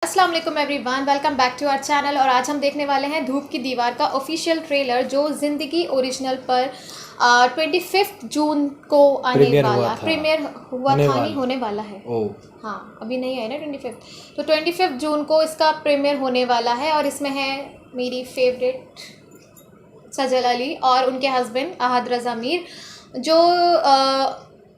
अस्सलाम वालेकुम everyone, welcome back to our channel. और आज हम देखने वाले हैं धूप की दीवार का ऑफिशियल ट्रेलर जो ज़िंदगी ओरिजिनल पर 25 जून को आने प्रीमियर वाला, हुआ था प्रीमियर हुआ था नहीं, होने वाला है। हाँ, अभी नहीं है ना 25। तो 25 जून को इसका प्रीमियर होने वाला है और इसमें है मेरी फेवरेट सजल अली और उनके हस्बैंड अहद रज़ा मीर। जो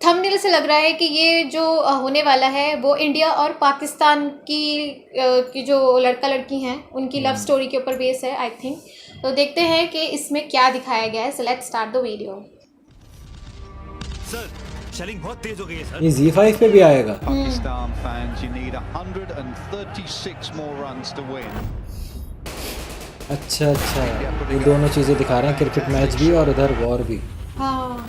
थंबनेल से लग रहा है कि ये जो होने वाला है वो इंडिया और पाकिस्तान की जो लड़का लड़की हैं उनकी लव स्टोरी के ऊपर बेस है आई थिंक। तो देखते हैं कि इसमें क्या दिखाया गया है। So let's start the video. Sir, shelling बहुत तेज हो गई है सर। ये ZEE5 पे भी आएगा। Pakistan fans, you need 136 more runs to win. अच्छा ये दोनों चीज़ें दिखा रहे हैं, क्रिकेट मैच भी और उधर वॉर भी। हाँ,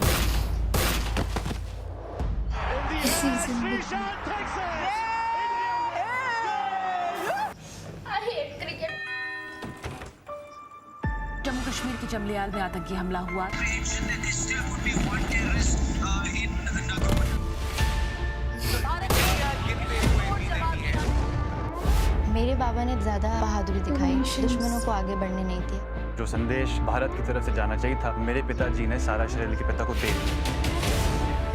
जम्मू कश्मीर के चमलियाल में आतंकी हमला हुआ। मेरे बाबा ने ज़्यादा बहादुरी दिखाई, दुश्मनों को आगे बढ़ने नहीं दिया। जो संदेश भारत की तरफ से जाना चाहिए था, मेरे पिताजी ने सारा शरीर के पिता को दे दिया।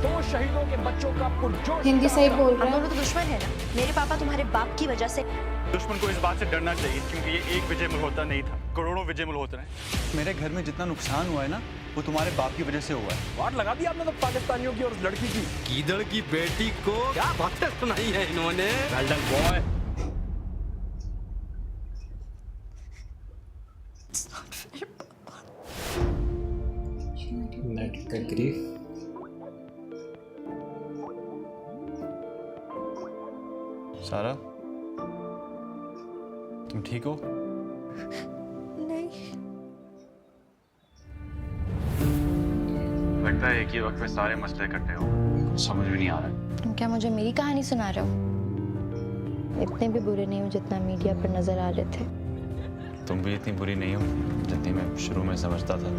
दो शहीदों के बच्चों का पुरजोश हिंदी सही बोल रहा हम है। दोनों तो दुश्मन है ना। मेरे पापा तुम्हारे बाप की वजह से। दुश्मन को इस बात से डरना चाहिए क्योंकि ये एक विजय मल्होत्रा नहीं था, करोड़ों विजय मल्होत्रा हैं। मेरे घर में जितना नुकसान हुआ है ना, वो तुम्हारे बाप की वजह से हुआ है। वाट लगा दी आपने तो पाकिस्तानियों की और उस लड़की की। गीदड़ की बेटी को क्या बातें सुनाई है इन्होंने। Well done boy. नेट का ग्रीफ। सारा, तुम ठीक हो? नहीं, लगता है एक ही वक्त में सारे मसले इकट्ठे हो, कुछ समझ में नहीं आ रहा। तुम क्या मुझे मेरी कहानी सुना रहे हो? इतने भी बुरे नहीं हो जितना मीडिया पर नजर आ रहे थे। तुम भी इतनी बुरी नहीं हो जितनी मैं शुरू में समझता था।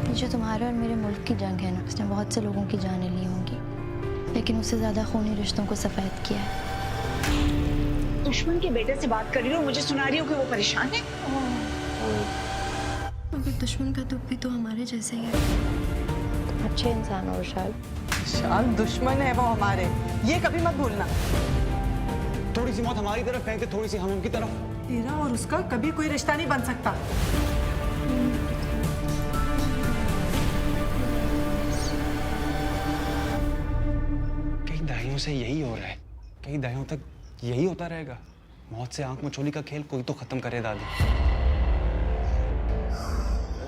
ये जो तुम्हारे और मेरे मुल्क की जंग है ना, उसने बहुत से लोगों की जानें ली होंगी, लेकिन उससे ज्यादा खूनी रिश्तों को सफेद किया है। दुश्मन के बेटे से बात कर रही हो, मुझे सुना रही हो कि वो परेशान है। मगर दुश्मन का दुख भी तो हमारे जैसे ही है। अच्छे इंसान हो विशाल। विशाल दुश्मन है वो हमारे, ये कभी मत भूलना। थोड़ी सी मौत हमारी तरफ फेंके, थोड़ी सी हम उनकी तरफ। तेरा और उसका कभी कोई रिश्ता नहीं बन सकता। कई दहाइयों से यही हो रहा है, कई दहाइयों तक यही होता रहेगा। मौत से आंख मचोली का खेल कोई तो खत्म करे दादी।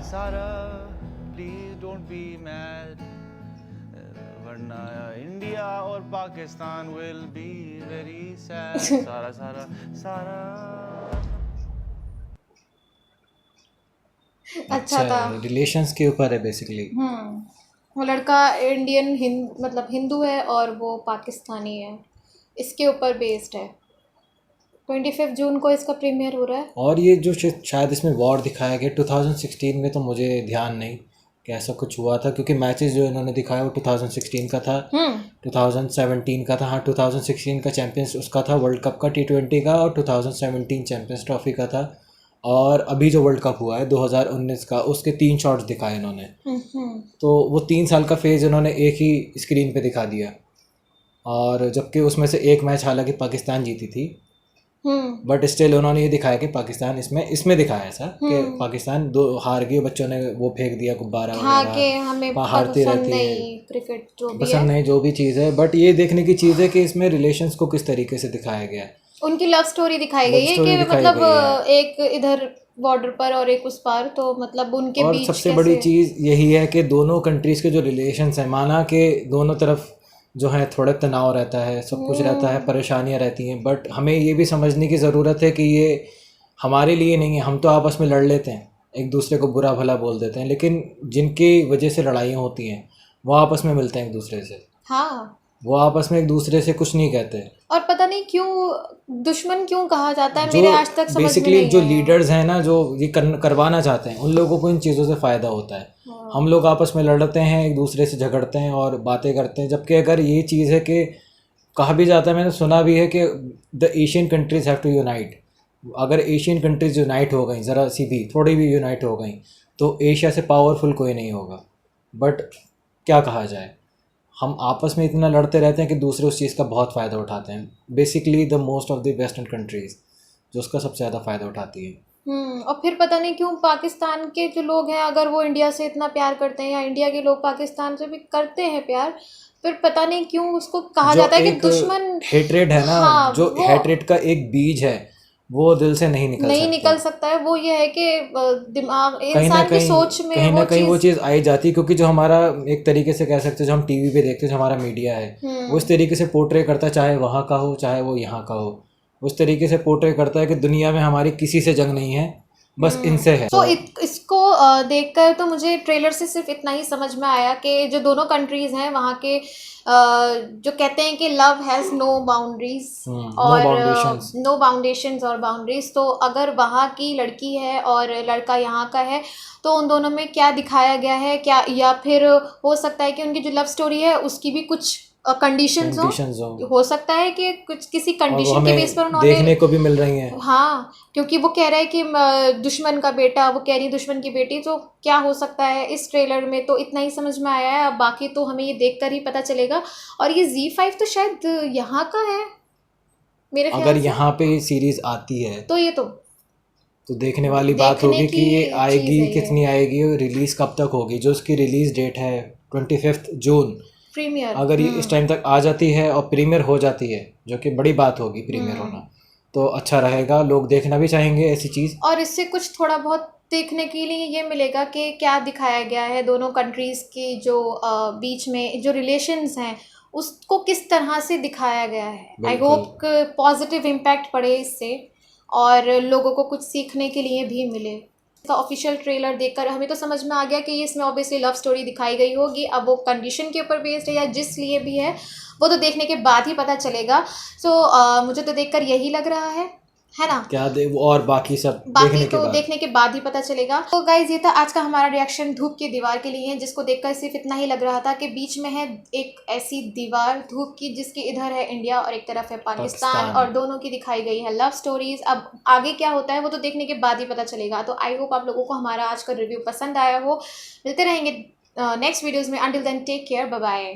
सारा प्लीज डोंट बी मैड, वरना इंडिया और Pakistan will be very sad. सारा सारा सारा। अच्छा था। रिलेशंस के ऊपर है बेसिकली। वो लड़का इंडियन मतलब हिंदू है और वो पाकिस्तानी है, इसके ऊपर बेस्ड है। 25 जून को इसका प्रीमियर हो रहा है। और ये जो शायद इसमें वॉर दिखाया गया 2016 में, तो मुझे ध्यान नहीं कि ऐसा कुछ हुआ था, क्योंकि मैचेस जो इन्होंने दिखाया वो 2016 का था, 2017 का था। हाँ, 2016 का चैंपियंस उसका था, वर्ल्ड कप का T20 का, और 2017 चैंपियंस ट्रॉफी का था। और अभी जो वर्ल्ड कप हुआ है 2019 का, उसके 3 शॉट्स दिखाए इन्होंने। तो वो 3 साल का फेज़ इन्होंने एक ही स्क्रीन पे दिखा दिया। और जबकि उसमें से एक मैच हालांकि पाकिस्तान जीती थी, बट स्टिल उन्होंने ये दिखाया कि पाकिस्तान इसमें दिखाया ऐसा कि पाकिस्तान हार गई, बच्चों ने वो फेंक दिया गुब्बारा वगैरह, हारती रहती है, क्रिकेट जो भी पसंद नहीं जो भी चीज़ है। बट ये देखने की चीज़ है कि इसमें रिलेशंस को किस तरीके से दिखाया गया है। उनकी लव स्टोरी दिखाई गई है कि मतलब एक इधर बॉर्डर पर और एक उस पार, तो मतलब उनके और बीच सबसे बड़ी चीज़ यही है कि दोनों कंट्रीज़ के जो रिलेशंस हैं, माना कि दोनों तरफ जो है थोड़ा तनाव रहता है, सब कुछ रहता है, परेशानियां रहती हैं, बट हमें ये भी समझने की ज़रूरत है कि ये हमारे लिए नहीं है। हम तो आपस में लड़ लेते हैं, एक दूसरे को बुरा भला बोल देते हैं, लेकिन जिनकी वजह से लड़ाइयाँ होती हैं वो आपस में मिलते हैं एक दूसरे से। हाँ, वो आपस में एक दूसरे से कुछ नहीं कहते। और पता नहीं क्यों दुश्मन क्यों कहा जाता है, मेरे आज तक समझ में बेसिकली नहीं जो आया। लीडर्स हैं ना, जो ये करवाना चाहते हैं, उन लोगों को इन चीज़ों से फ़ायदा होता है। हम लोग आपस में लड़ते हैं, एक दूसरे से झगड़ते हैं और बातें करते हैं, जबकि अगर ये चीज़ है कि कहा भी जाता है, मैंने सुना भी है कि the Asian countries have to unite. अगर एशियन कंट्रीज यूनाइट हो गई, ज़रा सी भी थोड़ी भी यूनाइट हो गई, तो एशिया से पावरफुल कोई नहीं होगा। बट क्या कहा जाए, हम आपस में इतना लड़ते रहते हैं कि दूसरे उस चीज़ का बहुत फ़ायदा उठाते हैं। Basically the most of the western countries जो उसका सबसे ज़्यादा फ़ायदा उठाती है। और फिर पता नहीं क्यों पाकिस्तान के जो लोग हैं, अगर वो इंडिया से इतना प्यार करते हैं या इंडिया के लोग पाकिस्तान से भी करते हैं प्यार, फिर पता नहीं क्यों उसको कहा जाता है कि दुश्मन। हेट्रेड है ना, हाँ, जो हेट्रेड का एक बीज है वो दिल से नहीं निकल सकता है। वो ये है कि दिमाग इंसान की सोच में कहीं ना कहीं वो चीज़ आई जाती है, क्योंकि जो हमारा एक तरीके से कह सकते हैं जो हम टीवी पे देखते हैं, जो हमारा मीडिया है वो इस तरीके से पोर्ट्रे करता है, चाहे वहाँ का हो चाहे वो यहाँ का हो, उस तरीके से पोर्ट्रे करता है कि दुनिया में हमारी किसी से जंग नहीं है, बस इनसे है। तो इसको देखकर तो मुझे ट्रेलर से सिर्फ इतना ही समझ में आया कि जो दोनों कंट्रीज़ हैं वहाँ के जो कहते हैं कि लव हैज़ नो बाउंड्रीज और नो बाउंडेशंस और बाउंड्रीज, तो अगर वहाँ की लड़की है और लड़का यहाँ का है तो उन दोनों में क्या दिखाया गया है, क्या या फिर हो सकता है कि उनकी जो लव स्टोरी है उसकी भी कुछ कंडीशंस हो सकता है कि कुछ किसी कंडीशन के बेस पर उन्होंने देखने को भी मिल रही हैं। हाँ, क्योंकि वो कह रहा है कि दुश्मन का बेटा, वो कह रही है दुश्मन की बेटी, तो क्या हो सकता है इस ट्रेलर में, तो इतना ही समझ में आया है। अब बाकी तो हमें ये देखकर ही पता चलेगा। और ये ZEE5 तो शायद यहाँ का है मेरे ख्याल से। अगर यहाँ पे ये सीरीज आती है तो ये तो देखने वाली बात होगी कि ये आएगी कितनी आएगी और रिलीज़ कब तक होगी। जो उसकी रिलीज़ डेट है 25 जून, प्रीमियर, अगर ये इस टाइम तक आ जाती है और प्रीमियर हो जाती है, जो कि बड़ी बात होगी प्रीमियर होना, तो अच्छा रहेगा, लोग देखना भी चाहेंगे ऐसी चीज़। और इससे कुछ थोड़ा बहुत देखने के लिए ये मिलेगा कि क्या दिखाया गया है दोनों कंट्रीज़ की जो बीच में जो रिलेशंस हैं उसको किस तरह से दिखाया गया है। आई होप पॉजिटिव इम्पैक्ट पड़े इससे और लोगों को कुछ सीखने के लिए भी मिले। इसका ऑफिशियल ट्रेलर देखकर हमें तो समझ में आ गया कि इसमें ऑब्वियसली लव स्टोरी दिखाई गई होगी। अब वो कंडीशन के ऊपर बेस्ड है या जिस लिए भी है वो तो देखने के बाद ही पता चलेगा। सो मुझे तो देखकर यही लग रहा है ना। क्या और बाकी सब देखने के बाद ही पता चलेगा। तो गाइज ये था आज का हमारा रिएक्शन धूप की दीवार के लिए, जिसको देखकर सिर्फ इतना ही लग रहा था कि बीच में है एक ऐसी दीवार धूप की जिसकी इधर है इंडिया और एक तरफ है पाकिस्तान और दोनों की दिखाई गई है लव स्टोरीज। अब आगे क्या होता है वो तो देखने के बाद ही पता चलेगा। तो आई होप आप लोगों को हमारा आज का रिव्यू पसंद आया हो। मिलते रहेंगे नेक्स्ट वीडियोज़ में। Until then take care, bye bye.